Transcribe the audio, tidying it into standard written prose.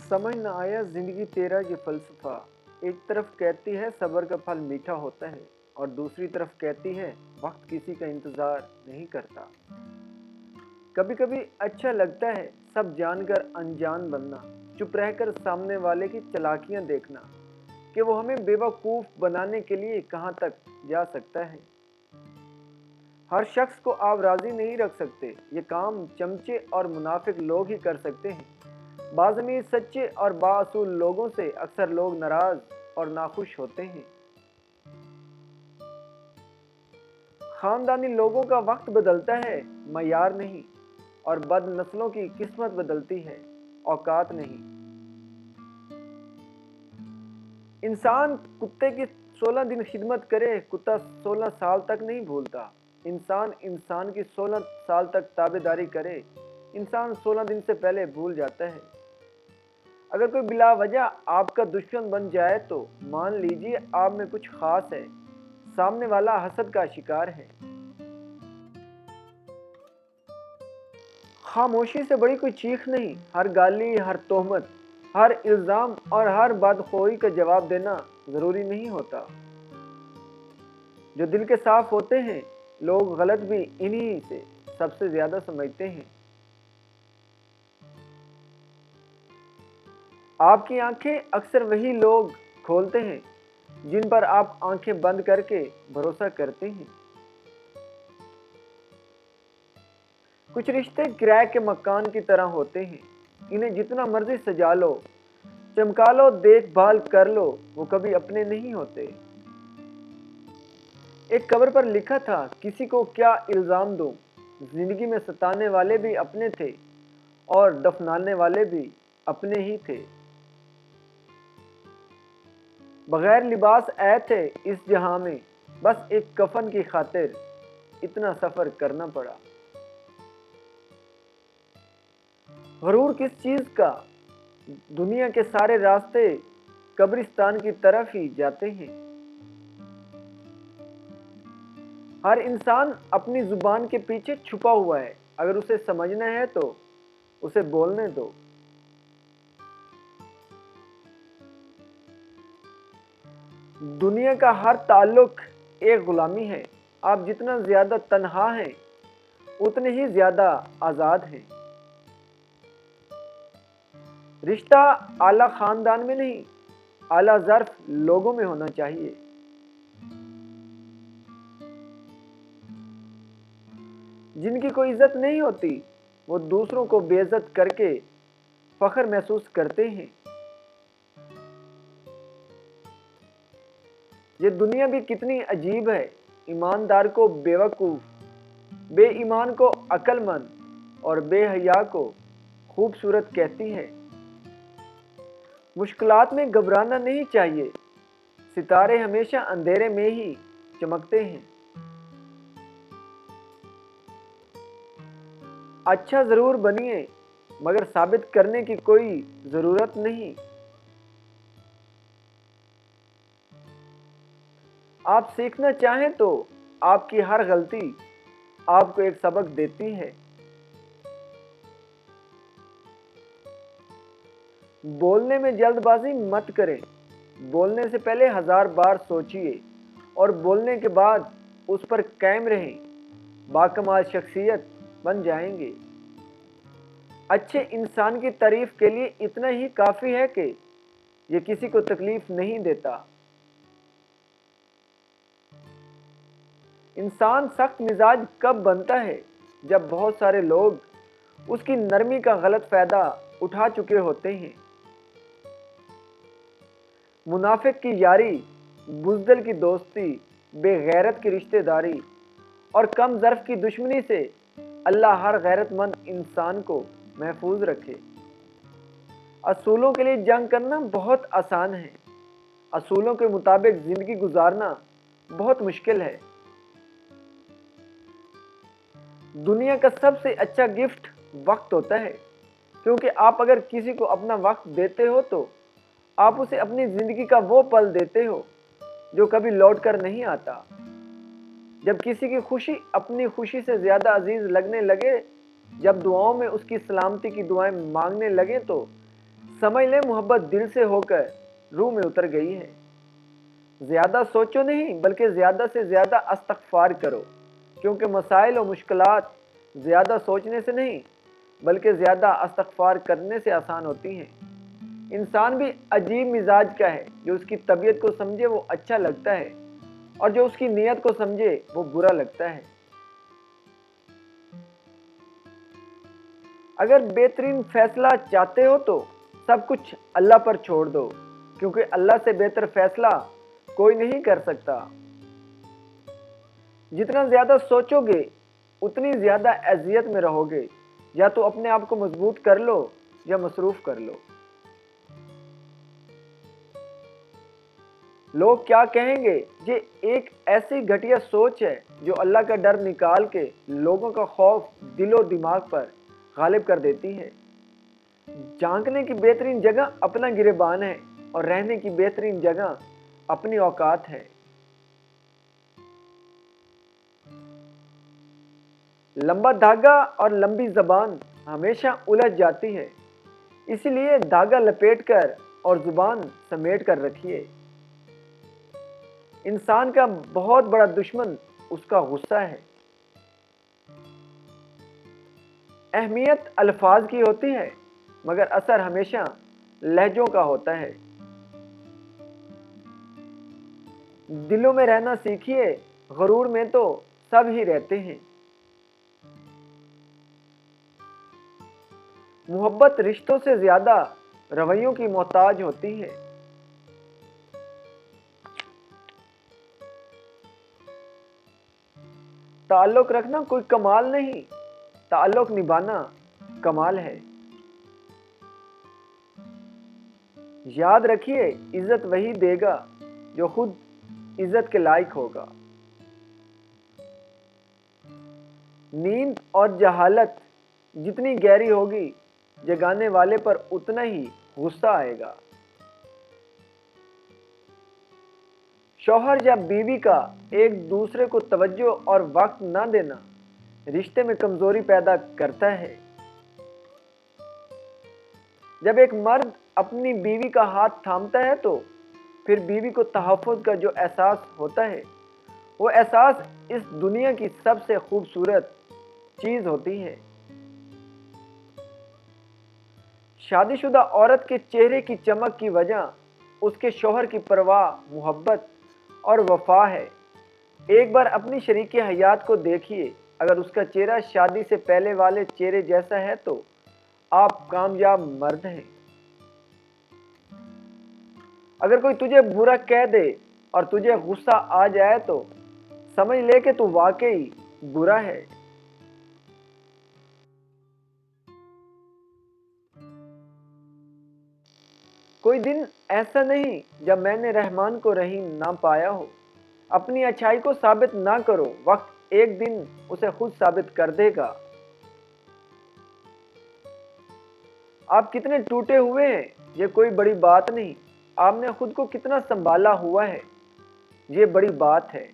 समझ न आया जिंदगी तेरा ये फलसफा। एक तरफ कहती है सब्र का फल मीठा होता है और दूसरी तरफ कहती है वक्त किसी का इंतजार नहीं करता। कभी कभी अच्छा लगता है सब जानकर अनजान बनना, चुप रहकर सामने वाले की चालाकियां देखना कि वो हमें बेवकूफ बनाने के लिए कहां तक जा सकता है। हर शख्स को आप राजी नहीं रख सकते, ये काम चमचे और मुनाफिक लोग ही कर सकते हैं। बाज़मीर सच्चे और बाअसूल लोगों से अक्सर लोग नाराज और नाखुश होते हैं। खानदानी लोगों का वक्त बदलता है, मयार नहीं, और बद नस्लों की किस्मत बदलती है, औकात नहीं। इंसान कुत्ते की 16 दिन खिदमत करे, कुत्ता 16 साल तक नहीं भूलता। इंसान इंसान की 16 साल तक ताबेदारी करे, इंसान 16 दिन से पहले भूल जाता है। अगर कोई बिला वजह आपका दुश्मन बन जाए तो मान लीजिए आप में कुछ खास है, सामने वाला हसद का शिकार है। खामोशी से बड़ी कोई चीख नहीं, हर गाली, हर तोहमत, हर इल्जाम और हर बदखोई का जवाब देना जरूरी नहीं होता। जो दिल के साफ होते हैं, लोग गलत भी इन्हीं से सबसे ज्यादा समझते हैं। आपकी आंखें अक्सर वही लोग खोलते हैं जिन पर आप आंखें बंद करके भरोसा करते हैं। कुछ रिश्ते किराए के मकान की तरह होते हैं, इन्हें जितना मर्जी सजा लो, चमका लो, देखभाल कर लो, वो कभी अपने नहीं होते। एक कब्र पर लिखा था, किसी को क्या इल्जाम दूं, जिंदगी में सताने वाले भी अपने थे और दफनाने वाले भी अपने ही थे। बगैर लिबास आए थे इस जहां में, बस एक कफन की खातिर इतना सफर करना पड़ा। गरूर किस चीज का, दुनिया के सारे रास्ते कब्रिस्तान की तरफ ही जाते हैं। हर इंसान अपनी जुबान के पीछे छुपा हुआ है, अगर उसे समझना है तो उसे बोलने दो। दुनिया का हर ताल्लुक एक गुलामी है, आप जितना ज्यादा तन्हा हैं उतने ही ज्यादा आजाद हैं। रिश्ता आला खानदान में नहीं, आला ज़र्फ लोगों में होना चाहिए। जिनकी कोई इज्जत नहीं होती वो दूसरों को बेइज्जत करके फख्र महसूस करते हैं। ये दुनिया भी कितनी अजीब है, ईमानदार को बेवकूफ, बेईमान को अक्लमंद और बेहया को खूबसूरत कहती है। मुश्किलात में घबराना नहीं चाहिए, सितारे हमेशा अंधेरे में ही चमकते हैं। अच्छा जरूर बनिए, मगर साबित करने की कोई जरूरत नहीं। आप सीखना चाहें तो आपकी हर गलती आपको एक सबक देती है। बोलने में जल्दबाजी मत करें, बोलने से पहले 1000 बार सोचिए और बोलने के बाद उस पर कायम रहें, बाकमाल शख्सियत बन जाएंगे। अच्छे इंसान की तारीफ के लिए इतना ही काफी है कि ये किसी को तकलीफ नहीं देता। इंसान सख्त मिजाज कब बनता है, जब बहुत सारे लोग उसकी नरमी का गलत फायदा उठा चुके होते हैं। मुनाफिक की यारी, बुज़दिल की दोस्ती, बेगैरत की रिश्तेदारी और कम ज़र्फ की दुश्मनी से अल्लाह हर गैरतमंद इंसान को महफूज रखे। असूलों के लिए जंग करना बहुत आसान है, असूलों के मुताबिक जिंदगी गुजारना बहुत मुश्किल है। दुनिया का सबसे अच्छा गिफ्ट वक्त होता है, क्योंकि आप अगर किसी को अपना वक्त देते हो तो आप उसे अपनी जिंदगी का वो पल देते हो जो कभी लौट कर नहीं आता। जब किसी की खुशी अपनी खुशी से ज्यादा अजीज लगने लगे, जब दुआओं में उसकी सलामती की दुआएं मांगने लगे तो समझ ले मोहब्बत दिल से होकर रूह में उतर गई है। ज्यादा सोचो नहीं बल्कि ज्यादा से ज्यादा इस्तग़फ़ार करो, क्योंकि मसाइल और मुश्किलात ज्यादा सोचने से नहीं बल्कि ज्यादा इस्तग़फ़ार करने से आसान होती हैं। इंसान भी अजीब मिजाज का है, जो उसकी तबीयत को समझे वो अच्छा लगता है और जो उसकी नीयत को समझे वो बुरा लगता है। अगर बेहतरीन फैसला चाहते हो तो सब कुछ अल्लाह पर छोड़ दो, क्योंकि अल्लाह से बेहतर फैसला कोई नहीं कर सकता। जितना ज्यादा सोचोगे उतनी ज्यादा अज़ियत में रहोगे। या तो अपने आप को मजबूत कर लो या मसरूफ कर लो। लोग क्या कहेंगे, ये एक ऐसी घटिया सोच है जो अल्लाह का डर निकाल के लोगों का खौफ दिलो दिमाग पर गालिब कर देती है। झांकने की बेहतरीन जगह अपना गिरेबान है और रहने की बेहतरीन जगह अपनी औकात है। लंबा धागा और लंबी जबान हमेशा उलझ जाती है, इसलिए धागा लपेटकर और जुबान समेट कर रखिए। इंसान का बहुत बड़ा दुश्मन उसका गुस्सा है। अहमियत अल्फाज की होती है मगर असर हमेशा लहजों का होता है। दिलों में रहना सीखिए, गरूर में तो सब ही रहते हैं। मोहब्बत रिश्तों से ज्यादा रवैयों की मोहताज होती है। ताल्लुक रखना कोई कमाल नहीं, ताल्लुक निभाना कमाल है। याद रखिए, इज्जत वही देगा जो खुद इज्जत के लायक होगा। नींद और जहालत जितनी गहरी होगी, जगाने वाले पर उतना ही गुस्सा आएगा। शौहर या बीवी का एक दूसरे को तवज्जो और वक्त ना देना रिश्ते में कमजोरी पैदा करता है। जब एक मर्द अपनी बीवी का हाथ थामता है तो फिर बीवी को तहफ़्फ़ुज़ का जो एहसास होता है, वो एहसास इस दुनिया की सबसे खूबसूरत चीज होती है। शादीशुदा औरत के चेहरे की चमक की वजह उसके शौहर की परवाह, मोहब्बत और वफा है। एक बार अपनी शरीके हयात को देखिए, अगर उसका चेहरा शादी से पहले वाले चेहरे जैसा है तो आप कामयाब मर्द हैं। अगर कोई तुझे बुरा कह दे और तुझे गुस्सा आ जाए तो समझ ले कि तू वाकई बुरा है। कोई दिन ऐसा नहीं जब मैंने रहमान को रहीम ना पाया हो। अपनी अच्छाई को साबित ना करो, वक्त एक दिन उसे खुद साबित कर देगा। आप कितने टूटे हुए हैं ये कोई बड़ी बात नहीं, आपने खुद को कितना संभाला हुआ है ये बड़ी बात है।